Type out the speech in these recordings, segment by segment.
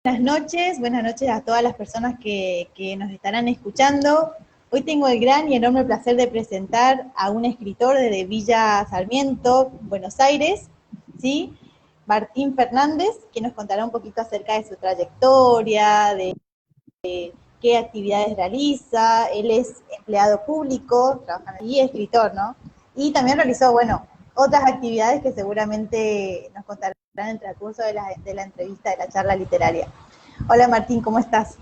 Buenas noches a todas las personas que nos estarán escuchando. Hoy tengo el gran y enorme placer de presentar a un escritor de Villa Sarmiento, Buenos Aires, ¿sí? Martín Fernández, que nos contará un poquito acerca de su trayectoria, de qué actividades realiza. Él es empleado público, trabaja y escritor, ¿no? Y también realizó, bueno, otras actividades que seguramente nos contarán en el transcurso de la entrevista, de la charla literaria. Hola Martín, ¿cómo estás?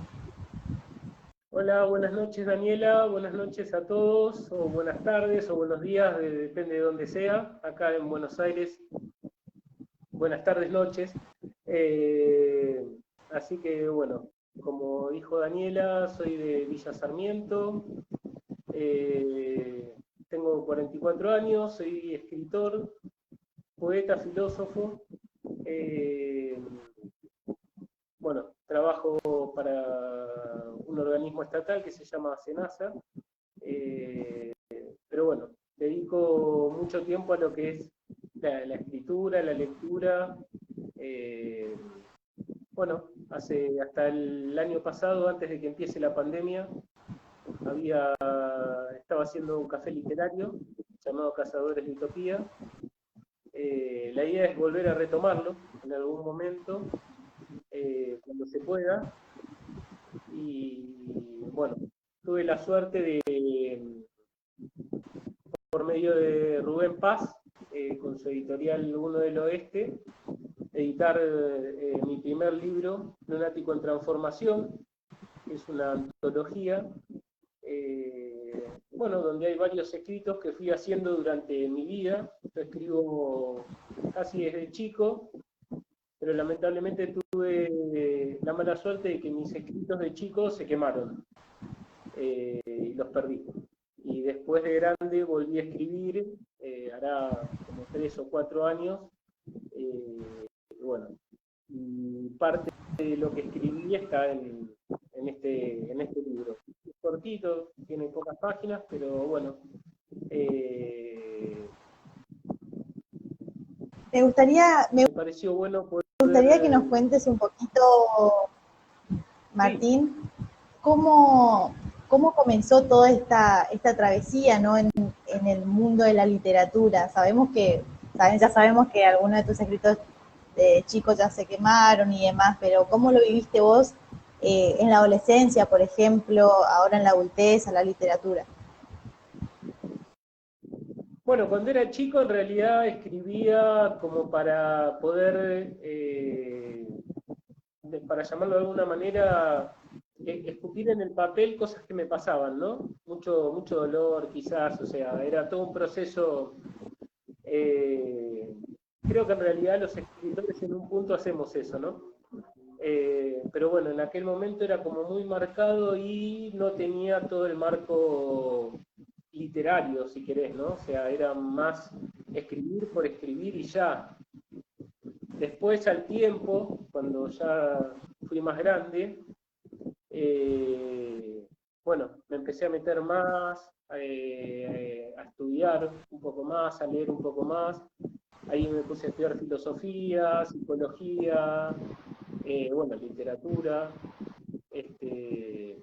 Hola, buenas noches Daniela, buenas noches a todos, o buenas tardes, o buenos días, depende de dónde sea, acá en Buenos Aires, buenas tardes, noches. Eh, Así que bueno, como dijo Daniela, soy de Villa Sarmiento, eh, tengo 44 años, soy escritor, poeta, filósofo. eh, bueno, trabajo para un organismo estatal que se llama SENASA. Eh, pero bueno, dedico mucho tiempo a lo que es la escritura, la lectura. Eh, bueno, hasta el año pasado, antes de que empiece la pandemia, estaba haciendo un café literario llamado Cazadores de Utopía. La idea es volver a retomarlo en algún momento, cuando se pueda. Y bueno, tuve la suerte de, por medio de Rubén Paz, con su editorial Uno del Oeste, editar mi primer libro, Lunático en Transformación, que es una antología, bueno, donde hay varios escritos que fui haciendo durante mi vida. Yo escribo casi desde chico, pero lamentablemente tuve la mala suerte de que mis escritos de chico se quemaron, y los perdí. Y después de grande volví a escribir, hará como 3 o 4 años. Bueno, y parte de lo que escribí está en este libro. Es cortito, tiene pocas páginas, pero bueno. eh, Me Me pareció bueno gustaría que nos poder... cuentes un poquito, Sí, Martín, cómo, cómo comenzó toda esta travesía, ¿no? En el mundo de la literatura. Ya sabemos que algunos de tus escritos de chicos ya se quemaron y demás, pero ¿cómo lo viviste vos en la adolescencia, por ejemplo, ahora en la adultez, a la literatura? bueno, cuando era chico en realidad escribía como para poder, para llamarlo de alguna manera, escupir en el papel cosas que me pasaban, ¿no? Mucho, mucho dolor quizás, o sea, era todo un proceso. eh, Creo que en realidad los escritores en un punto hacemos eso, ¿no? Pero bueno, en aquel momento era como muy marcado y no tenía todo el marco literario, si querés, ¿no? O sea, era más escribir por escribir y ya. Después, al tiempo, cuando ya fui más grande, bueno, me empecé a meter más, a estudiar un poco más, a leer un poco más. Ahí me puse a estudiar filosofía, psicología, bueno, literatura. Este,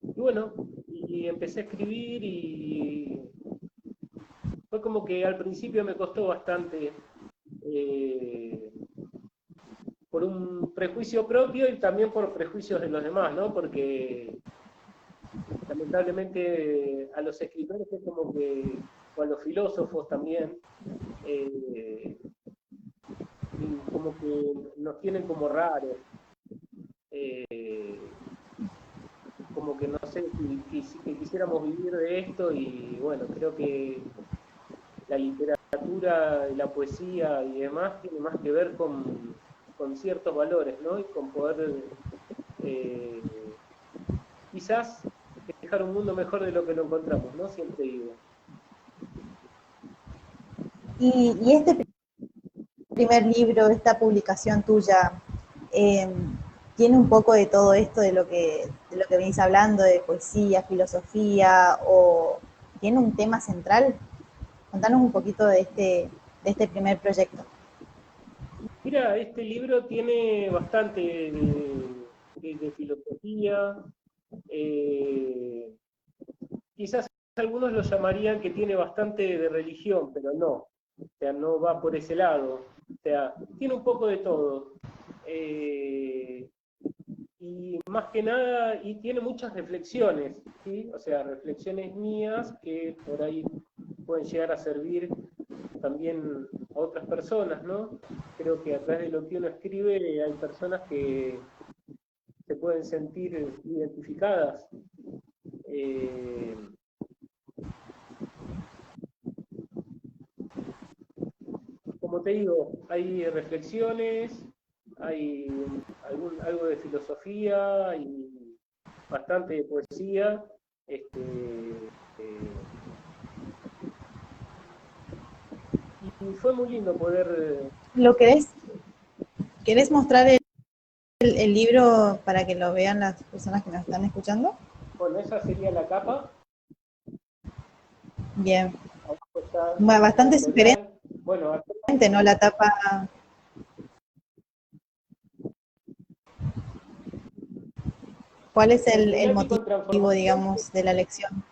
y bueno, y empecé a escribir y fue como que al principio me costó bastante, eh, por un prejuicio propio y también por prejuicios de los demás, ¿no? Porque lamentablemente a los escritores es como que, o a los filósofos también, eh, como que nos tienen como raros, eh, como que no sé, que quisiéramos vivir de esto y bueno, creo que la literatura y la poesía y demás tiene más que ver con ciertos valores, ¿no? Y con poder, eh, quizás dejar un mundo mejor de lo que lo encontramos, ¿no? Siempre digo. Y este primer libro, esta publicación tuya, eh, tiene un poco de todo esto de lo que venís hablando, de poesía, filosofía, o tiene un tema central. Contanos un poquito de este primer proyecto. Mira, este libro tiene bastante de filosofía, eh, quizás algunos lo llamarían que tiene bastante de religión, pero no, o sea, no va por ese lado, o sea, tiene un poco de todo. Eh, y más que nada, y tiene muchas reflexiones, ¿sí? O sea, reflexiones mías que por ahí pueden llegar a servir también a otras personas, ¿no? Creo que a través de lo que uno escribe hay personas que se pueden sentir identificadas. Eh, Como te digo, hay reflexiones, hay algo de filosofía y bastante de poesía. Eh, y fue muy lindo poder... ¿Lo querés mostrar el libro para que lo vean las personas que nos están escuchando? Bueno, esa sería la capa. Bien. Abajo está Bueno, la bastante sugerente, editorial. Bueno, acá, ¿no? La tapa. ¿Cuál es el Lunático en motivo, transformación. digamos, de la elección?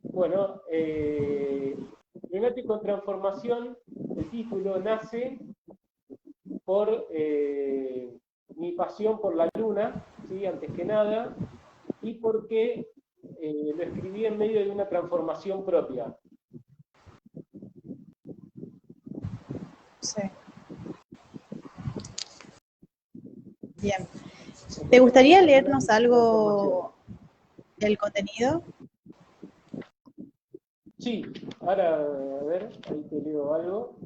Bueno, Lunático en transformación, el título nace por mi pasión por la luna, ¿sí? Antes que nada, y porque lo escribí en medio de una transformación propia. Sí. Bien. ¿Te gustaría leernos algo del contenido? Sí, ahora, a ver, ahí te leo algo.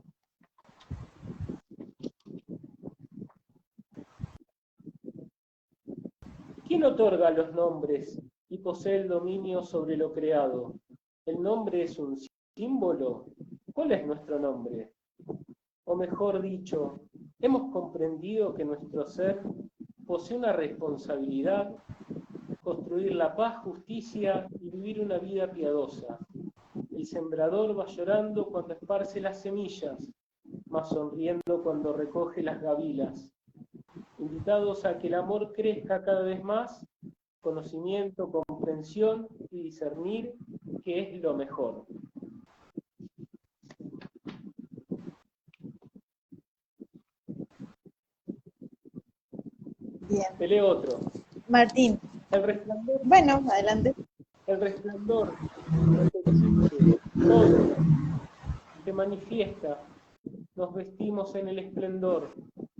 ¿Quién otorga los nombres y posee el dominio sobre lo creado? ¿El nombre es un símbolo? ¿Cuál es nuestro nombre? O mejor dicho, hemos comprendido que nuestro ser posee una responsabilidad: construir la paz, justicia y vivir una vida piadosa. El sembrador va llorando cuando esparce las semillas, mas sonriendo cuando recoge las gavilas. Invitados a que el amor crezca cada vez más, conocimiento, comprensión y discernir qué es lo mejor. Bien. Te leo otro. Martín. El resplandor, Bueno, adelante. el resplandor nos exige, todo se manifiesta, nos vestimos en el esplendor.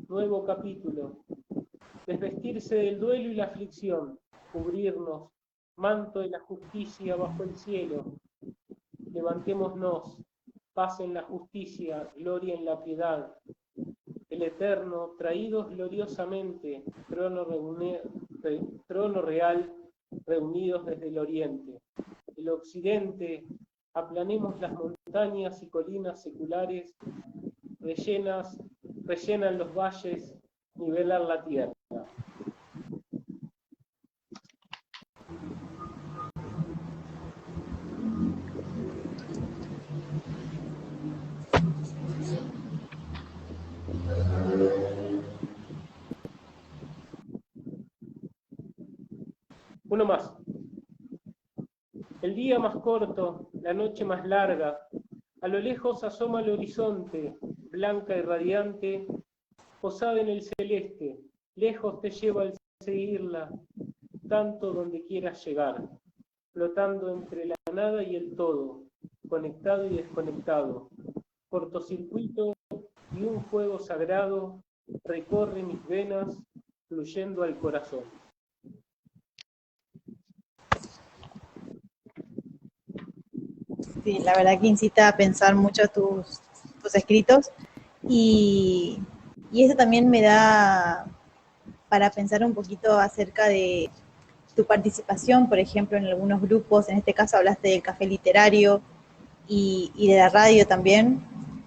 Nuevo capítulo. Desvestirse del duelo y la aflicción, cubrirnos, manto de la justicia bajo el cielo. Levantémonos, paz en la justicia, gloria en la piedad. El Eterno, traídos gloriosamente, trono real, reunidos desde el oriente. El occidente, aplanemos las montañas y colinas seculares, rellenan los valles, nivelan la tierra. Uno más. El día más corto, la noche más larga, a lo lejos asoma el horizonte, blanca y radiante, posada en el celeste, lejos te lleva al seguirla, tanto donde quieras llegar, flotando entre la nada y el todo, conectado y desconectado, cortocircuito y un fuego sagrado recorre mis venas, fluyendo al corazón. Sí, la verdad que incita a pensar mucho tus escritos y, y eso también me da para pensar un poquito acerca de tu participación, por ejemplo, en algunos grupos. En este caso hablaste del café literario y de la radio también.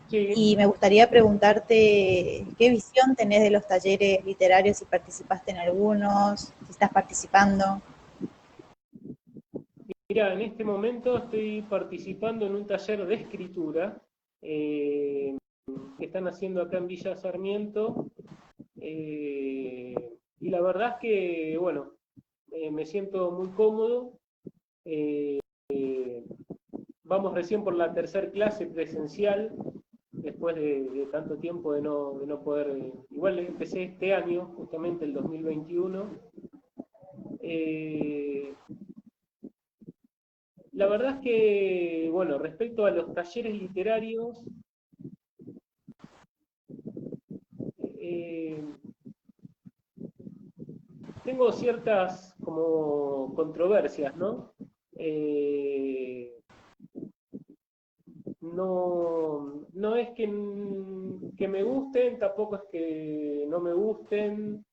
Sí, Y me gustaría preguntarte qué visión tenés de los talleres literarios, si participaste en algunos, si estás participando. mira, en este momento estoy participando en un taller de escritura. que están haciendo acá en Villa Sarmiento. Y la verdad es que, bueno, me siento muy cómodo. Vamos recién por la tercera clase presencial, después de tanto tiempo de no poder... igual empecé este año, justamente el 2021. La verdad es que, bueno, respecto a los talleres literarios, tengo ciertas como controversias, ¿no? No es que me gusten, tampoco es que no me gusten,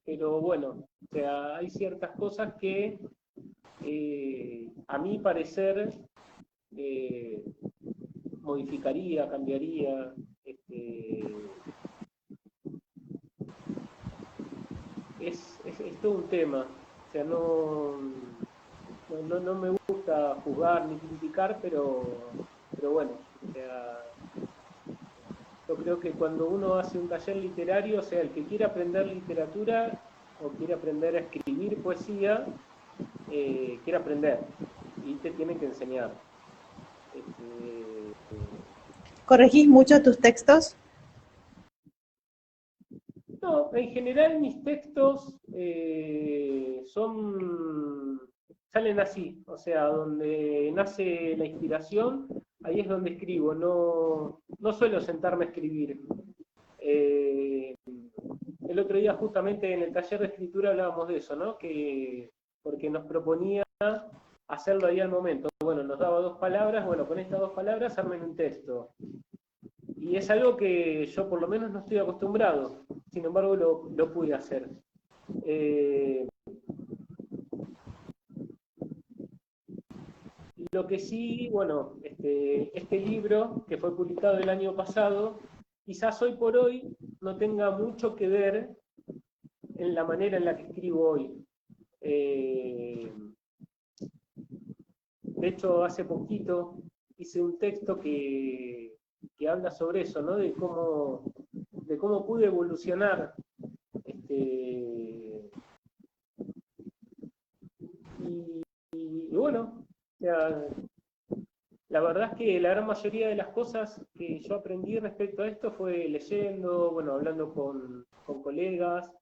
pero bueno, o sea, hay ciertas cosas que a mi parecer modificaría, cambiaría. Es todo un tema. O sea, no me gusta juzgar ni criticar, pero bueno, o sea, yo creo que cuando uno hace un taller literario, o sea, el que quiere aprender literatura o quiere aprender a escribir poesía, quiere aprender y te tienen que enseñar. ¿Corregís mucho tus textos? No, en general mis textos salen así, o sea, donde nace la inspiración, ahí es donde escribo, no suelo sentarme a escribir. El otro día justamente en el taller de escritura hablábamos de eso, ¿no? Porque nos proponía hacerlo ahí al momento. Bueno, nos daba 2 palabras, bueno, con estas 2 palabras armen un texto. Y es algo que yo por lo menos no estoy acostumbrado, sin embargo lo pude hacer. Lo que sí, bueno, este libro que fue publicado el año pasado, quizás hoy por hoy no tenga mucho que ver en la manera en la que escribo hoy. De hecho, hace poquito hice un texto que habla sobre eso, ¿no? De cómo pude evolucionar. Y bueno, o sea, la verdad es que la gran mayoría de las cosas que yo aprendí respecto a esto fue leyendo, bueno, hablando con colegas.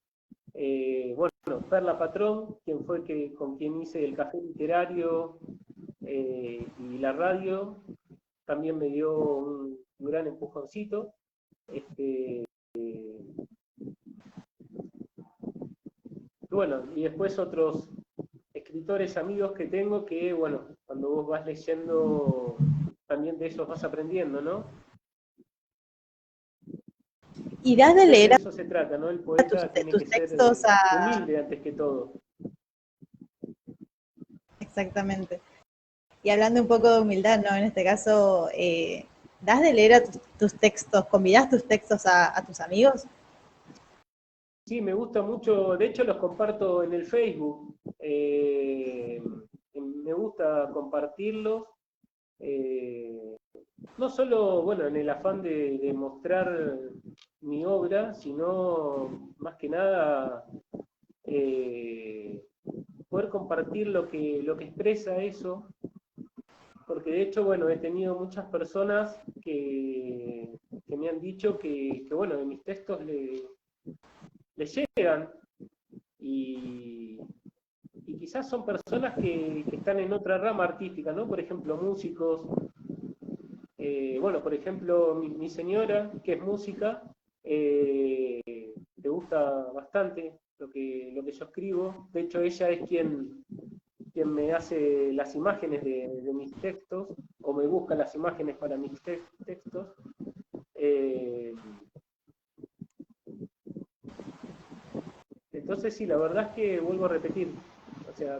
Bueno, Perla Patrón, quien fue con quien hice el café literario y la radio, también me dio un gran empujoncito. Bueno, y después otros escritores amigos que tengo que, bueno, cuando vos vas leyendo, también de esos vas aprendiendo, ¿no? Y das de leer de eso se trata, ¿no? El poeta tiene tus que ser textos a... humilde antes que todo. Exactamente. Y hablando un poco de humildad, ¿no? En este caso, ¿das de leer a tus textos, convidás tus textos a tus amigos? Sí, me gusta mucho, de hecho los comparto en el Facebook. Me gusta compartirlos. No solo, bueno, en el afán de mostrar mi obra, sino más que nada poder compartir lo que expresa eso, porque de hecho, bueno, he tenido muchas personas que me han dicho bueno, de mis textos les llegan y quizás son personas que están en otra rama artística, ¿no? Por ejemplo, músicos. Bueno, por ejemplo, mi señora, que es música, le gusta bastante lo que yo escribo. De hecho, ella es quien me hace las imágenes de mis textos, o me busca las imágenes para mis textos. Entonces, sí, la verdad es que vuelvo a repetir. O sea,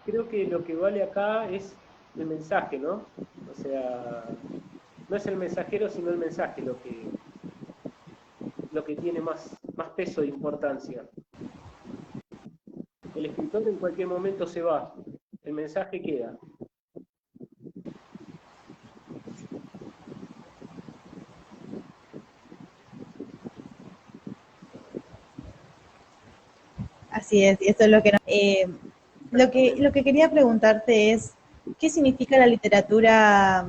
creo que lo que vale acá es el mensaje, ¿no? O sea, no es el mensajero, sino el mensaje lo que tiene más peso e importancia. El escritor en cualquier momento se va, el mensaje queda. Así es, y eso es lo que, lo que quería preguntarte es, ¿qué significa la literatura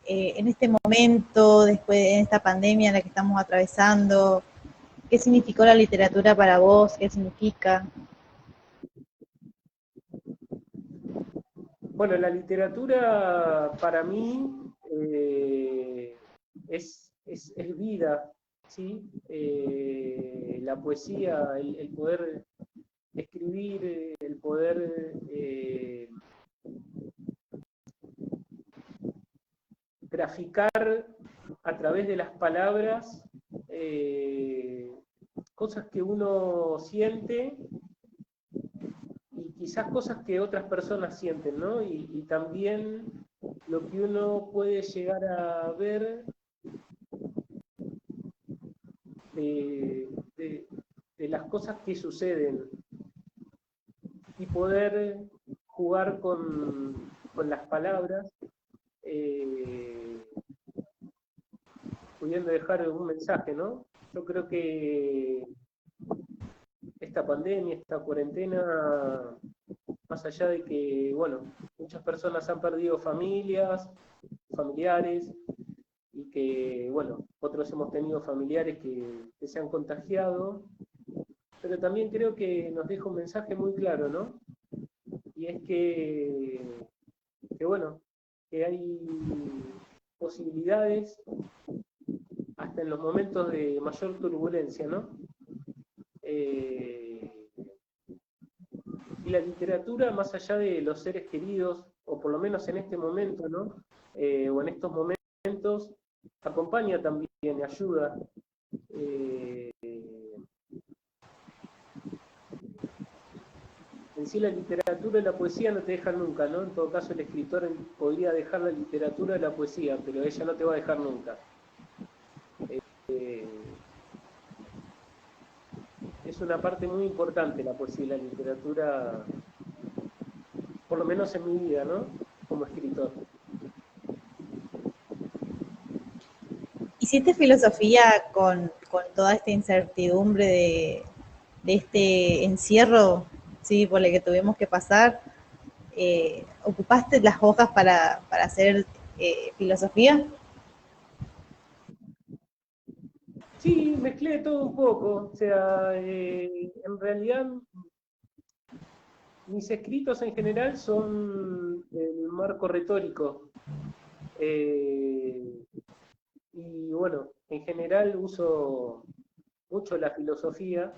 en este momento, después de esta pandemia en la que estamos atravesando? ¿Qué significó la literatura para vos? ¿Qué significa? Bueno, la literatura para mí es vida, ¿sí? La poesía, el poder escribir, el poder graficar a través de las palabras cosas que uno siente y quizás cosas que otras personas sienten, ¿no? Y también lo que uno puede llegar a ver de, de, de las cosas que suceden y poder jugar con las palabras, pudiendo dejar un mensaje, ¿no? Yo creo que esta pandemia, esta cuarentena, más allá de que, bueno, muchas personas han perdido familias, familiares, y que, bueno, otros hemos tenido familiares que se han contagiado, pero también creo que nos deja un mensaje muy claro, ¿no? Y es que bueno, que hay posibilidades hasta en los momentos de mayor turbulencia, ¿no? Eh, y la literatura, más allá de los seres queridos, o por lo menos en este momento, ¿no? O en estos momentos, acompaña también y ayuda. Eh, en sí la literatura y la poesía no te dejan nunca, ¿no? En todo caso el escritor podría dejar la literatura y la poesía, pero ella no te va a dejar nunca. Eh, es una parte muy importante la poesía y la literatura, por lo menos en mi vida, ¿no? Como escritor. ¿Hiciste filosofía con toda esta incertidumbre de este encierro, sí, por el que tuvimos que pasar? ¿Ocupaste las hojas para hacer filosofía? Sí, mezclé todo un poco, o sea, en realidad mis escritos en general son el marco retórico. Eh, y bueno, en general uso mucho la filosofía.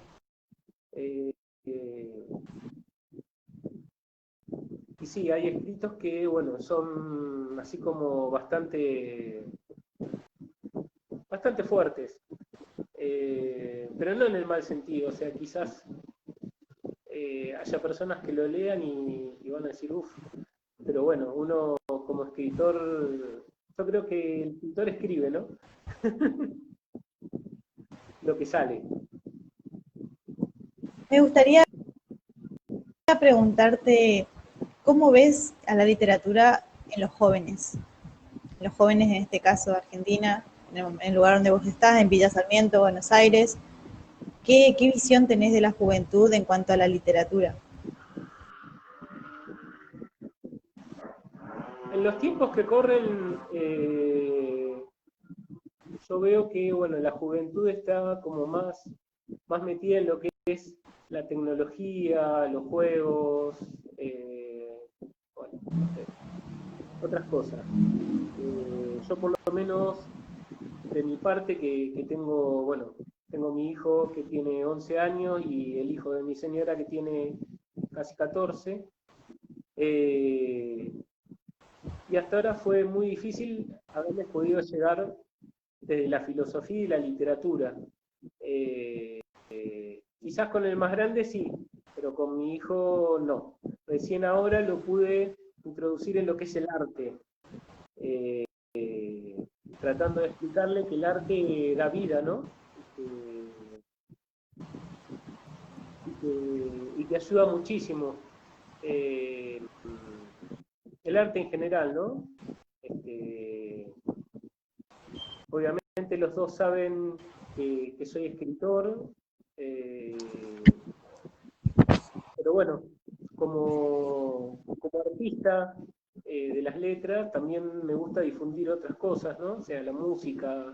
eh, eh, y sí, hay escritos que, bueno, son así como bastante fuertes. Pero no en el mal sentido, o sea, quizás haya personas que lo lean y van a decir, uff, pero bueno, uno como escritor, yo creo que el escritor escribe, ¿no? Lo que sale. Me gustaría preguntarte, ¿cómo ves a la literatura en los jóvenes? En los jóvenes, en este caso de Argentina, en el lugar donde vos estás, en Villa Sarmiento, Buenos Aires. ¿Qué visión tenés de la juventud en cuanto a la literatura? En los tiempos que corren, yo veo que bueno, la juventud está como más metida en lo que es la tecnología, los juegos, bueno, no sé, otras cosas. Yo por lo menos de mi parte que tengo, bueno, tengo mi hijo que tiene 11 años y el hijo de mi señora que tiene casi 14. eh, y hasta ahora fue muy difícil haberles podido llegar desde la filosofía y la literatura. Quizás con el más grande sí, pero con mi hijo no. Recién ahora lo pude introducir en lo que es el arte, eh, tratando de explicarle que el arte da vida, ¿no? Y que ayuda muchísimo. Eh, el arte en general, ¿no? Este, obviamente los dos saben que soy escritor, eh, pero bueno, como artista de las letras, también me gusta difundir otras cosas, ¿no? O sea, la música,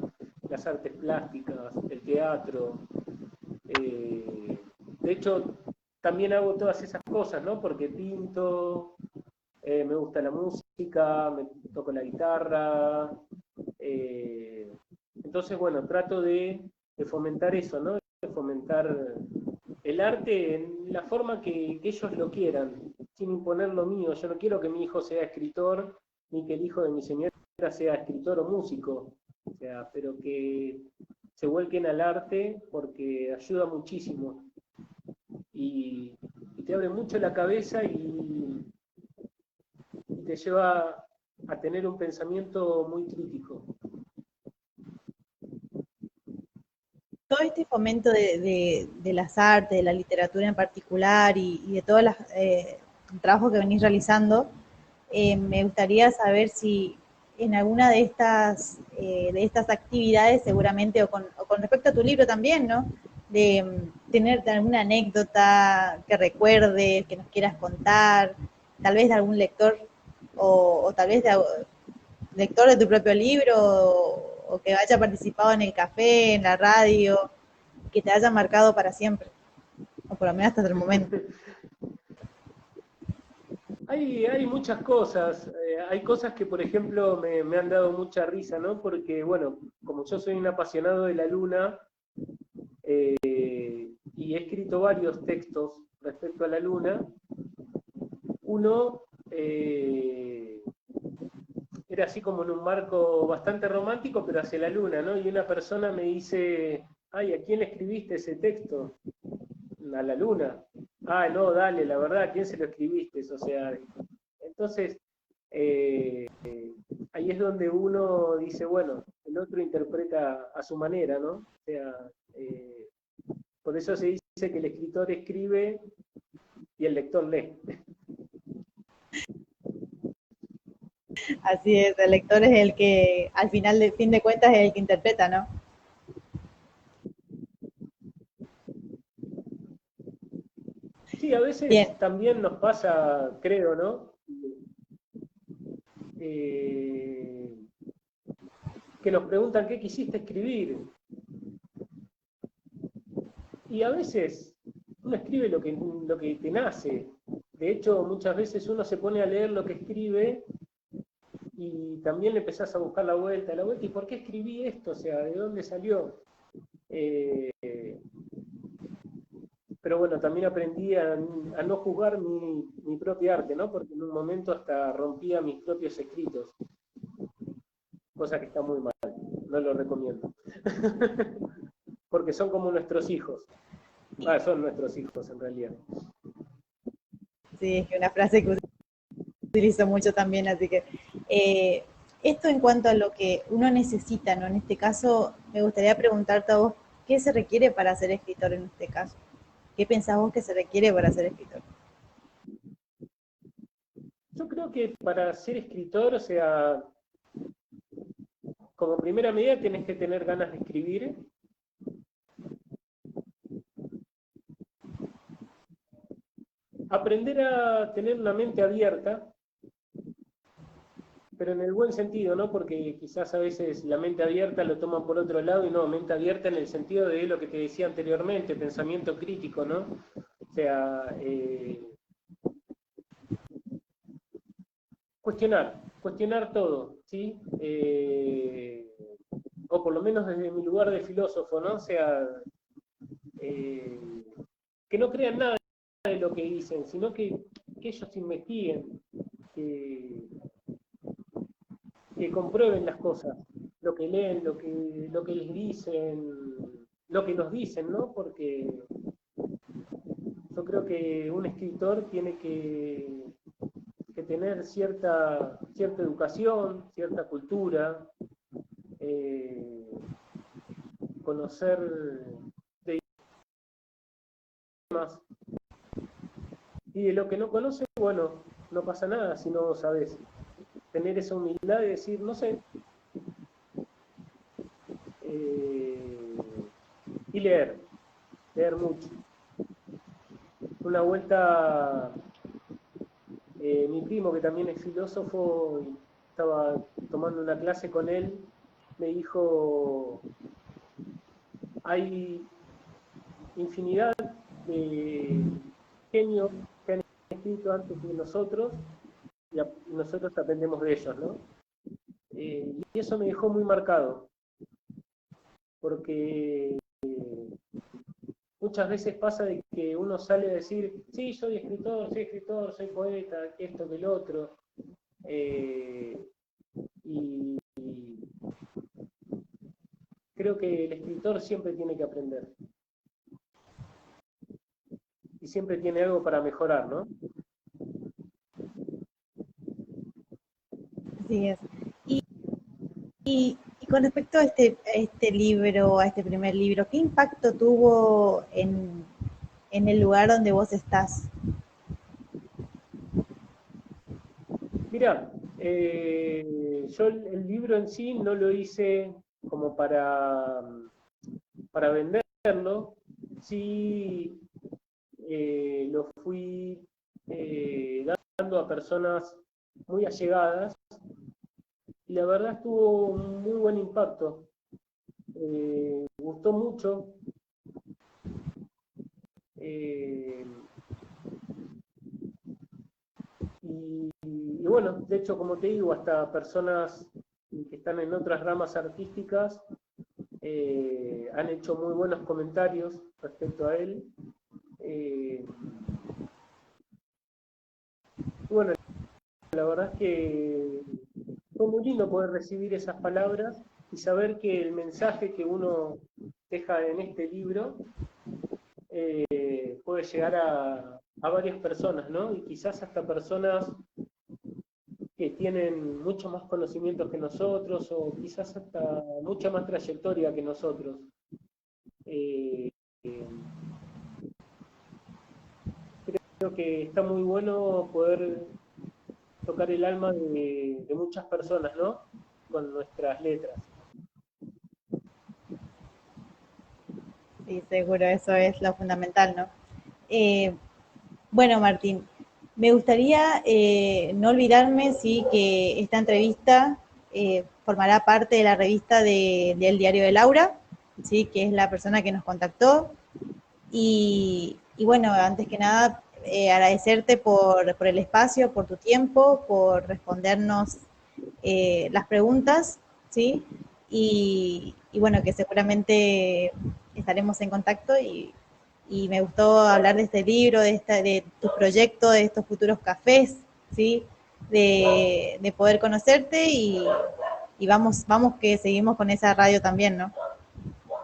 las artes plásticas, el teatro. De hecho, también hago todas esas cosas, ¿no? Porque pinto, me gusta la música, me toco la guitarra. eh, entonces, bueno, trato de fomentar eso, ¿no? De fomentar el arte en la forma que ellos lo quieran, sin imponer lo mío. Yo no quiero que mi hijo sea escritor, ni que el hijo de mi señora sea escritor o músico, o sea, pero que se vuelquen al arte porque ayuda muchísimo y te abre mucho la cabeza y te lleva a tener un pensamiento muy crítico. Todo este fomento de las artes, de la literatura en particular y de todos los trabajos que venís realizando, me gustaría saber si en alguna de estas actividades, seguramente, o con respecto a tu libro también, ¿no? De tener alguna anécdota que recuerdes, que nos quieras contar, tal vez de algún lector, o tal vez de lector de tu propio libro, o que haya participado en el café, en la radio, que te haya marcado para siempre, o por lo menos hasta el momento. Hay muchas cosas, hay cosas que por ejemplo me han dado mucha risa, ¿no? Porque bueno, como yo soy un apasionado de la luna y he escrito varios textos respecto a la luna, uno era así como en un marco bastante romántico, pero hacia la luna, ¿no? Y una persona me dice, ay, ¿a quién le escribiste ese texto? A la luna. Ah, no, dale, la verdad, ¿a quién se lo escribiste? O sea, entonces, eh, ahí es donde uno dice, bueno, el otro interpreta a su manera, ¿no? O sea, por eso se dice que el escritor escribe y el lector lee. Así es, el lector es el que, al final, de fin de cuentas, es el que interpreta, ¿no? Sí, a veces Bien, también nos pasa, creo, ¿no? Eh, que nos preguntan qué quisiste escribir. Y a veces uno escribe lo que te nace. De hecho, muchas veces uno se pone a leer lo que escribe y también le empezás a buscar la vuelta, ¿y por qué escribí esto? O sea, ¿de dónde salió? Eh, pero bueno, también aprendí a no juzgar mi propia arte, ¿no? Porque en un momento hasta rompía mis propios escritos, cosa que está muy mal, no lo recomiendo. Porque son como nuestros hijos. Ah, son nuestros hijos en realidad. sí, es que una frase que utilizo mucho también, así que eh, esto en cuanto a lo que uno necesita, ¿no? En este caso, me gustaría preguntarte a vos, ¿qué se requiere para ser escritor en este caso? ¿Qué pensás vos que se requiere para ser escritor? Yo creo que para ser escritor, o sea, como primera medida tenés que tener ganas de escribir, aprender a tener una mente abierta, pero en el buen sentido, ¿no? Porque quizás a veces la mente abierta lo toman por otro lado y no, mente abierta en el sentido de lo que te decía anteriormente, pensamiento crítico, ¿no? O sea, cuestionar todo, ¿sí? O por lo menos desde mi lugar de filósofo, ¿no? O sea, eh, que no crean nada de lo que dicen, sino que ellos investiguen, que, que comprueben las cosas, lo que leen, lo que les dicen, lo que nos dicen, ¿no? Porque yo creo que un escritor tiene que tener cierta educación, cierta cultura, eh, conocer de idiomas, y de lo que no conoce, bueno, no pasa nada si no sabes. Tener esa humildad de decir, no sé, y leer mucho. una vuelta, mi primo, que también es filósofo, estaba tomando una clase con él, me dijo, hay infinidad de genios que han escrito antes que nosotros, y nosotros aprendemos de ellos, ¿no? Y eso me dejó muy marcado, porque muchas veces pasa de que uno sale a decir, sí, soy escritor, soy poeta, esto que el otro, y creo que el escritor siempre tiene que aprender, y siempre tiene algo para mejorar, ¿no? Así es. Y con respecto a este libro, a este primer libro, ¿qué impacto tuvo en el lugar donde vos estás? Mira, yo el libro en sí no lo hice como para venderlo, sí lo fui dando a personas muy allegadas, y la verdad estuvo un muy buen impacto. Gustó mucho. Y bueno, de hecho, como te digo, hasta personas que están en otras ramas artísticas han hecho muy buenos comentarios respecto a él. Bueno, la verdad es que fue muy lindo poder recibir esas palabras y saber que el mensaje que uno deja en este libro puede llegar a varias personas, ¿no? Y quizás hasta personas que tienen mucho más conocimientos que nosotros, o quizás hasta mucha más trayectoria que nosotros. Eh, Creo que está muy bueno poder tocar el alma de muchas personas, ¿no? Con nuestras letras. Sí, seguro, eso es lo fundamental, ¿no? Bueno, Martín, me gustaría no olvidarme, sí, que esta entrevista formará parte de la revista del Diario de Laura, sí, que es la persona que nos contactó. Y bueno, antes que nada, agradecerte por el espacio, por tu tiempo, por respondernos las preguntas, ¿sí? Y bueno, que seguramente estaremos en contacto y me gustó hablar de este libro, de tus proyectos, de estos futuros cafés, ¿sí? De poder conocerte y vamos que seguimos con esa radio también, ¿no?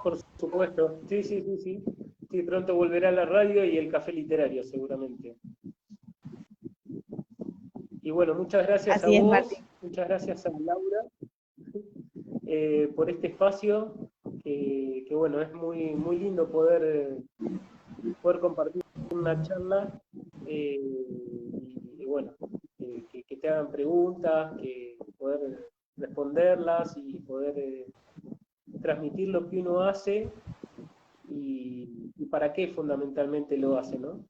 Por supuesto, sí, sí, sí, sí. Sí, pronto volverá la radio y el café literario, seguramente. Y bueno, muchas gracias a Así es, vos, Martín. muchas gracias a Laura por este espacio, que bueno, es muy, muy lindo poder compartir una charla y bueno, que te hagan preguntas, que poder responderlas y poder transmitir lo que uno hace y para qué fundamentalmente lo hace, ¿no?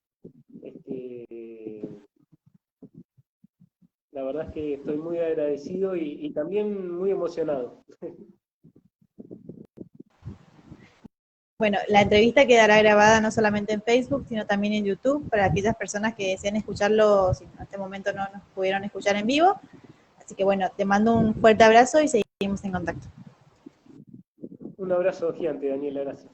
La verdad es que estoy muy agradecido y también muy emocionado. Bueno, la entrevista quedará grabada no solamente en Facebook, sino también en YouTube para aquellas personas que deseen escucharlo, si en este momento no nos pudieron escuchar en vivo. Así que bueno, te mando un fuerte abrazo y seguimos en contacto. Un abrazo gigante, Daniela, gracias.